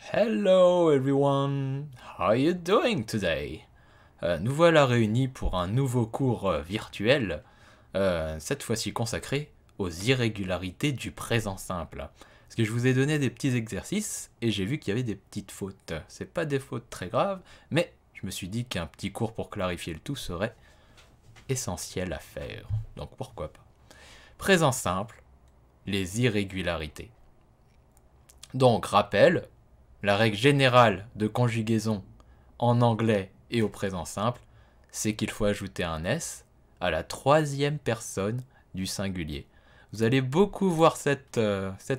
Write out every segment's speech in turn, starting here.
Hello everyone, how are you doing today? Nous voilà réunis pour un nouveau cours virtuel, cette fois-ci consacré aux irrégularités du présent simple. Parce que je vous ai donné des petits exercices et j'ai vu qu'il y avait des petites fautes. C'est pas des fautes très graves, mais je me suis dit qu'un petit cours pour clarifier le tout serait essentiel à faire. Donc pourquoi pas. Présent simple, les irrégularités. Donc rappel, la règle générale de conjugaison en anglais et au présent simple, c'est qu'il faut ajouter un S à la troisième personne du singulier. Vous allez beaucoup voir cette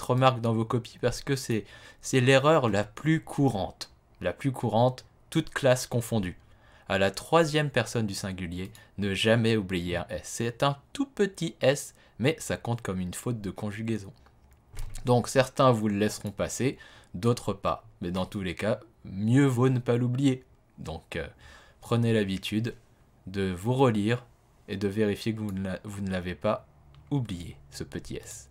remarque dans vos copies parce que c'est l'erreur la plus courante. La plus courante, toute classe confondue. À la troisième personne du singulier, ne jamais oublier un S. C'est un tout petit S, mais ça compte comme une faute de conjugaison. Donc certains vous le laisseront passer, d'autres pas. Mais dans tous les cas, mieux vaut ne pas l'oublier. Donc prenez l'habitude de vous relire et de vérifier que vous ne l'avez pas oublié, ce petit S.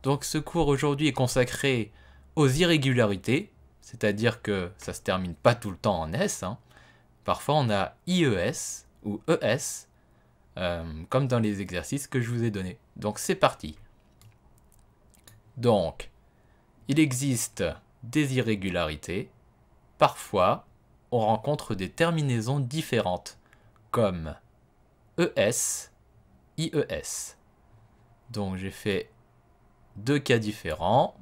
Donc ce cours aujourd'hui est consacré aux irrégularités, c'est-à-dire que ça se termine pas tout le temps en S. Parfois on a IES ou ES, comme dans les exercices que je vous ai donnés. Donc c'est parti. Donc, il existe des irrégularités. Parfois, on rencontre des terminaisons différentes, comme ES, IES. Donc, j'ai fait deux cas différents.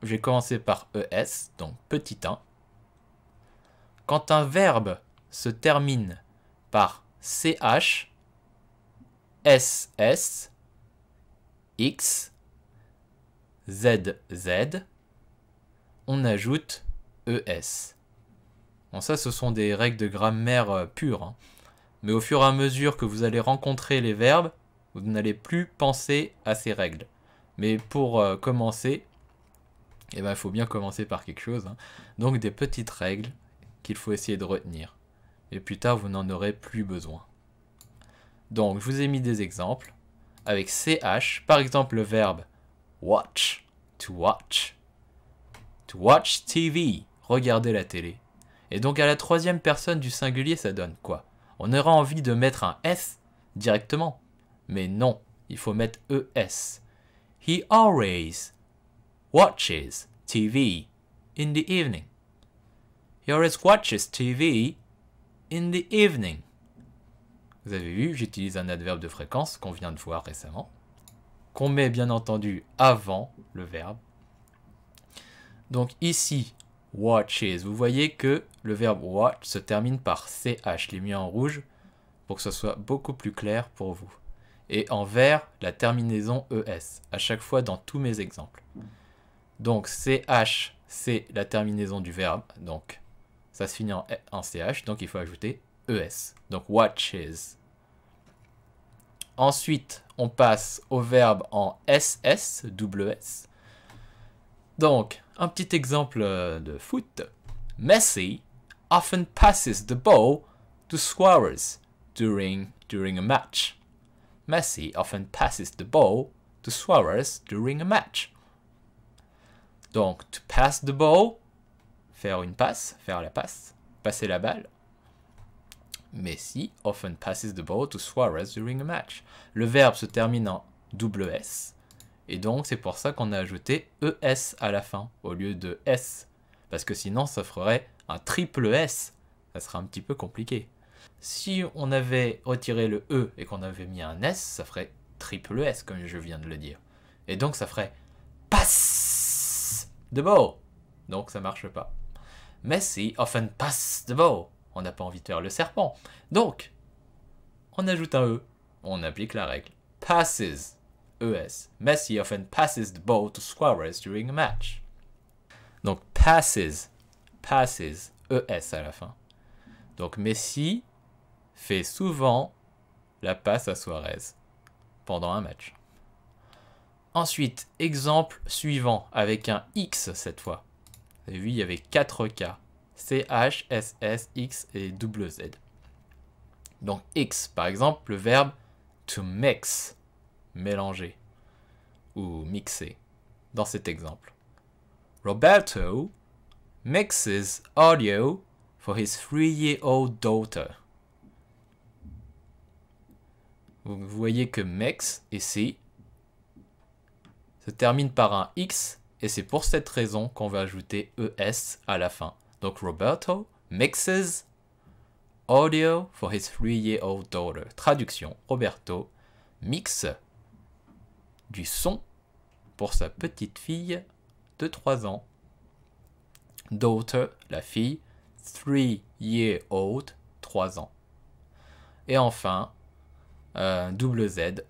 J'ai commencé par ES, donc petit 1. Quand un verbe se termine par CH, SS, X, ZZ, on ajoute ES. Bon, ça, ce sont des règles de grammaire pures. Mais au fur et à mesure que vous allez rencontrer les verbes, vous n'allez plus penser à ces règles. Mais pour commencer, il faut bien commencer par quelque chose. Donc des petites règles qu'il faut essayer de retenir. Et plus tard, vous n'en aurez plus besoin. Donc, je vous ai mis des exemples. Avec CH, par exemple, le verbe watch, to watch. To watch TV, regarder la télé. Et donc à la troisième personne du singulier, ça donne quoi? On aura envie de mettre un S directement. Mais non, il faut mettre ES. He always watches TV in the evening. He always watches TV in the evening. Vous avez vu, j'utilise un adverbe de fréquence qu'on vient de voir récemment, qu'on met bien entendu avant le verbe. Donc ici, watches, vous voyez que le verbe watch se termine par CH. Je l'ai mis en rouge pour que ce soit beaucoup plus clair pour vous. Et en vert, la terminaison ES, à chaque fois dans tous mes exemples. Donc CH, c'est la terminaison du verbe, donc ça se finit en CH, donc il faut ajouter ES. Donc watches. Ensuite, on passe au verbe en SS, double S. Donc, un petit exemple de foot. Messi often passes the ball to Suarez during a match. Messi often passes the ball to Suarez during a match. Donc, to pass the ball, faire une passe, faire la passe, passer la balle. Messi often passes the ball to Suarez during a match. Le verbe se termine en double S. Et donc, c'est pour ça qu'on a ajouté ES à la fin, au lieu de S. Parce que sinon, ça ferait un triple S. Ça serait un petit peu compliqué. Si on avait retiré le E et qu'on avait mis un S, ça ferait triple S, comme je viens de le dire. Et donc, ça ferait pass the ball. Donc, ça marche pas. Messi often pass the ball. On n'a pas envie de faire le serpent. Donc, on ajoute un E. On applique la règle. Passes. ES. Messi often passes the ball to Suarez during a match. Donc, passes. Passes. ES à la fin. Donc, Messi fait souvent la passe à Suarez pendant un match. Ensuite, exemple suivant avec un X cette fois. Vous avez vu, il y avait 4 cas. CH, SS, X et double Z. Donc X, par exemple, le verbe to mix, mélanger ou mixer, dans cet exemple. Roberto mixes audio for his 3-year-old daughter. Vous voyez que mix et C se termine par un X et c'est pour cette raison qu'on va ajouter ES à la fin. Donc Roberto mixes audio for his 3-year-old daughter. Traduction, Roberto mixe du son pour sa petite fille de 3 ans. Daughter, la fille, 3-year-old, 3 ans. Et enfin, double Z.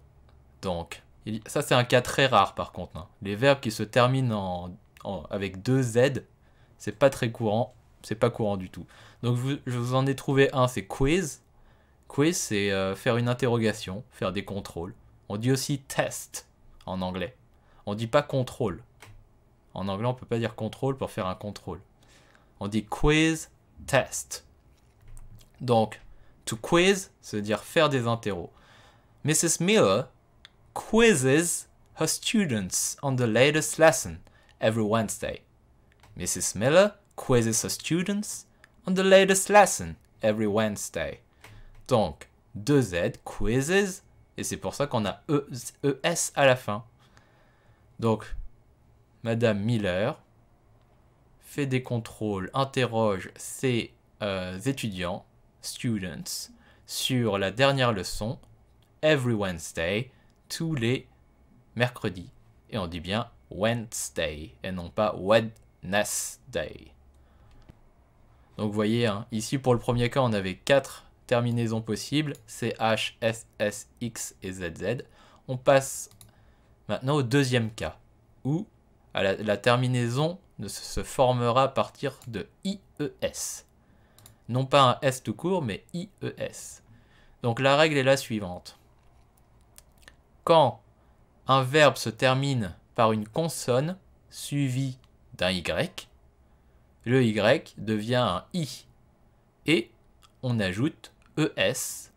Donc, ça c'est un cas très rare par contre. Hein. Les verbes qui se terminent avec 2 Z, c'est pas très courant. C'est pas courant du tout. Donc je vous en ai trouvé un, c'est quiz. Quiz, c'est faire une interrogation, faire des contrôles. On dit aussi test en anglais. On dit pas contrôle. En anglais, on peut pas dire contrôle pour faire un contrôle. On dit quiz, test. Donc, to quiz, ça veut dire faire des interros. Mrs. Miller quizzes her students on the latest lesson every Wednesday. Mrs. Miller quizzes her students on the latest lesson every Wednesday. Donc, 2 Z, quizzes, et c'est pour ça qu'on a ES à la fin. Donc, Madame Miller fait des contrôles, interroge ses étudiants, students, sur la dernière leçon, every Wednesday, tous les mercredis. Et on dit bien Wednesday, et non pas Wednesday. Donc vous voyez, hein, ici pour le premier cas, on avait 4 terminaisons possibles, CH, SS, X et ZZ. On passe maintenant au deuxième cas, où la terminaison se formera à partir de IES. Non pas un S tout court, mais IES. Donc la règle est la suivante. Quand un verbe se termine par une consonne suivie d'un Y, le Y devient un I. Et on ajoute ES,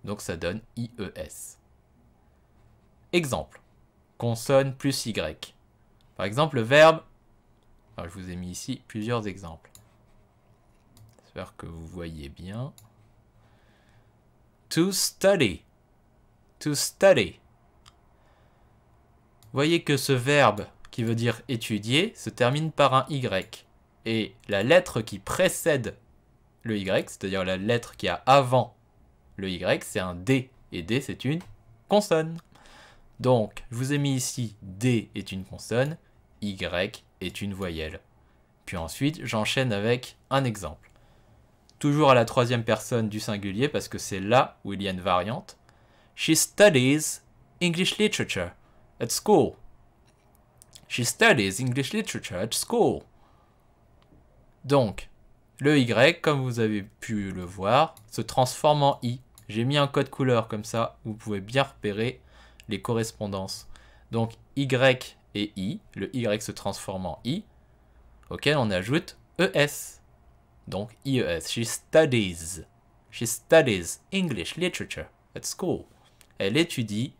donc ça donne IES. Exemple, consonne plus Y. Par exemple, le verbe, alors je vous ai mis ici plusieurs exemples. J'espère que vous voyez bien. To study. To study. Voyez que ce verbe qui veut dire étudier se termine par un Y. Et la lettre qui précède le Y, c'est-à-dire la lettre qui a avant le Y, c'est un D. Et D, c'est une consonne. Donc, je vous ai mis ici D est une consonne, Y est une voyelle. Puis ensuite, j'enchaîne avec un exemple. Toujours à la troisième personne du singulier, parce que c'est là où il y a une variante. She studies English literature at school. She studies English literature at school. Donc, le Y, comme vous avez pu le voir, se transforme en I. J'ai mis un code couleur comme ça, vous pouvez bien repérer les correspondances. Donc, Y et I, le Y se transforme en I, auquel on ajoute ES. Donc, IES. She studies English literature at school. Elle étudie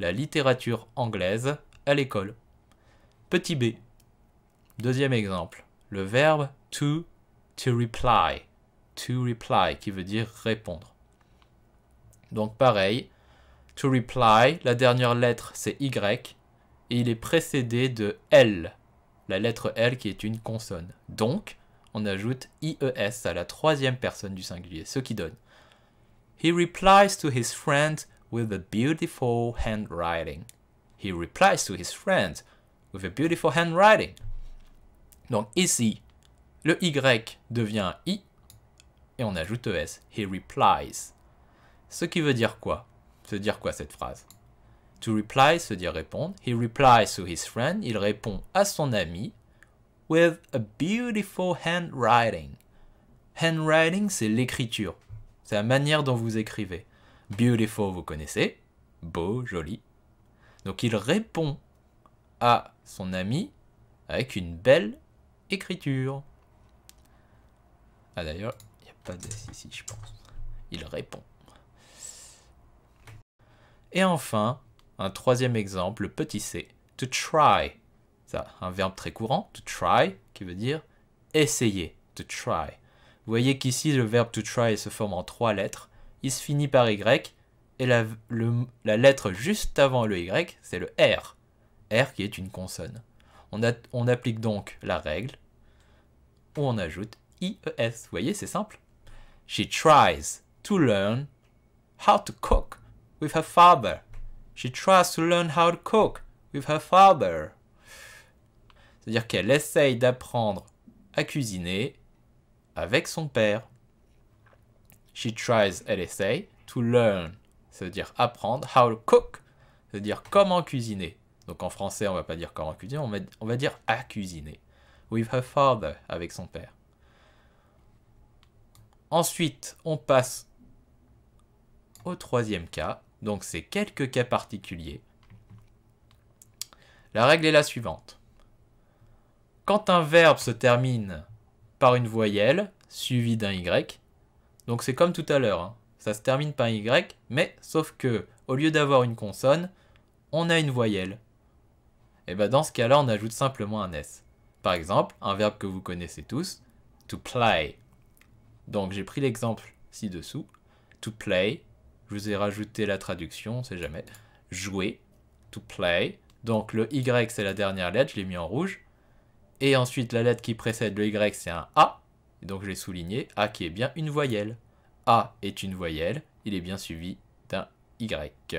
la littérature anglaise à l'école. Petit b. Deuxième exemple. Le verbe to reply. To reply, qui veut dire répondre. Donc pareil, to reply, la dernière lettre c'est Y, et il est précédé de L, la lettre L qui est une consonne. Donc, on ajoute IES à la troisième personne du singulier, ce qui donne He replies to his friend with a beautiful handwriting. He replies to his friend with a beautiful handwriting. Donc ici, le Y devient un I et on ajoute ES. He replies. Ce qui veut dire quoi? Ça veut dire quoi cette phrase? To reply, se dire répondre. He replies to his friend. Il répond à son ami with a beautiful handwriting. Handwriting, c'est l'écriture. C'est la manière dont vous écrivez. Beautiful, vous connaissez. Beau, joli. Donc il répond à son ami avec une belle écriture. Ah d'ailleurs, il n'y a pas d'S ici, je pense. Il répond. Et enfin, un troisième exemple, le petit c. To try. Ça, un verbe très courant, to try, qui veut dire essayer, to try. Vous voyez qu'ici, le verbe to try se forme en 3 lettres. Il se finit par Y, et la lettre juste avant le Y, c'est le R. R qui est une consonne. On applique donc la règle, où on ajoute IES. Vous voyez, c'est simple. She tries to learn how to cook with her father. She tries to learn how to cook with her father. C'est-à-dire qu'elle essaye d'apprendre à cuisiner avec son père. She tries, elle essaye, to learn, ça veut dire apprendre, how to cook, ça veut dire comment cuisiner. Donc en français, on va pas dire comment cuisiner, on va dire à cuisiner. With her father, avec son père. Ensuite, on passe au troisième cas. Donc c'est quelques cas particuliers. La règle est la suivante. Quand un verbe se termine par une voyelle suivie d'un Y, donc c'est comme tout à l'heure, hein, ça se termine par un Y, mais sauf que au lieu d'avoir une consonne, on a une voyelle. Et bien dans ce cas-là, on ajoute simplement un S. Par exemple, un verbe que vous connaissez tous, to play. Donc j'ai pris l'exemple ci-dessous, to play. Je vous ai rajouté la traduction, on sait jamais. Jouer, to play. Donc le Y c'est la dernière lettre, je l'ai mis en rouge. Et ensuite la lettre qui précède le Y c'est un A. Et donc je l'ai souligné, A qui est bien une voyelle. A est une voyelle, il est bien suivi d'un Y.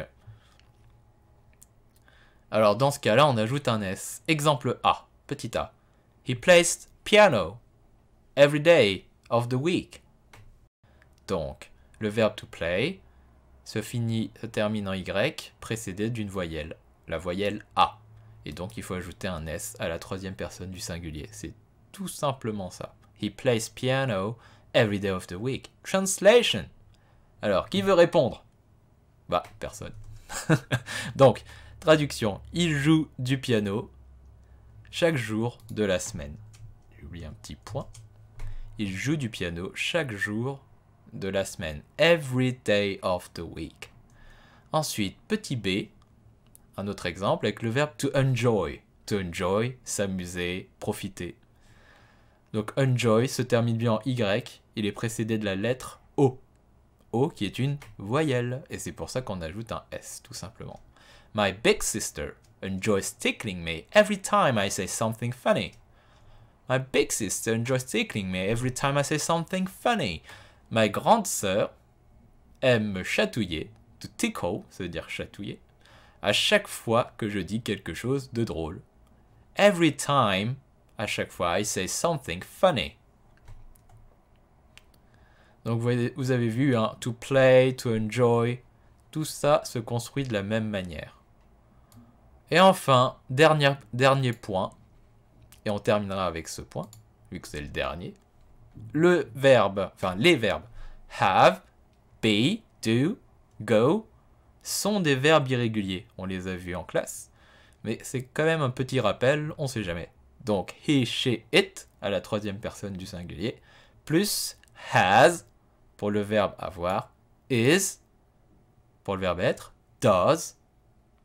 Alors dans ce cas-là, on ajoute un S. Exemple A, petit a. He plays piano every day of the week. Donc le verbe to play se termine en Y, précédé d'une voyelle, la voyelle A. Et donc il faut ajouter un S à la troisième personne du singulier. C'est tout simplement ça. He plays piano every day of the week. Translation. Alors, qui veut répondre? Bah, personne. Donc, traduction. Il joue du piano chaque jour de la semaine. J'ai oublié un petit point. Il joue du piano chaque jour de la semaine. Every day of the week. Ensuite, petit b, un autre exemple avec le verbe to enjoy. To enjoy, s'amuser, profiter. Donc enjoy se termine bien en Y, il est précédé de la lettre O. O qui est une voyelle, et c'est pour ça qu'on ajoute un S, tout simplement. My big sister enjoys tickling me every time I say something funny. My big sister enjoys tickling me every time I say something funny. Ma grande sœur aime me chatouiller, to tickle, ça veut dire chatouiller, à chaque fois que je dis quelque chose de drôle. Every time, à chaque fois, I say something funny. Donc vous avez vu, hein, to play, to enjoy, tout ça se construit de la même manière. Et enfin, dernier point, et on terminera avec ce point, vu que c'est le dernier. Les verbes have, be, do, go sont des verbes irréguliers. On les a vus en classe, mais c'est quand même un petit rappel, on sait jamais. Donc he, she, it à la troisième personne du singulier, plus has pour le verbe avoir, is pour le verbe être, does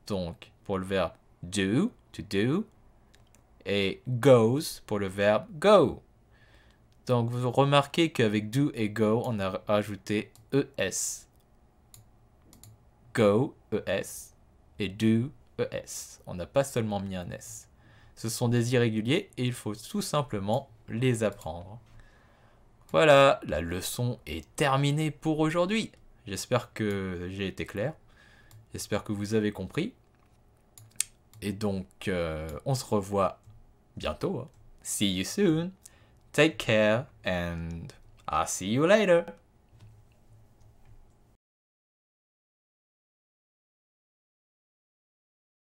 donc pour le verbe do, to do, et goes pour le verbe go. Donc vous remarquez qu'avec do et go, on a rajouté ES. Go, ES, et do, ES. On n'a pas seulement mis un S. Ce sont des irréguliers et il faut tout simplement les apprendre. Voilà, la leçon est terminée pour aujourd'hui. J'espère que j'ai été clair. J'espère que vous avez compris. Et donc, on se revoit bientôt. See you soon. Take care and I'll see you later.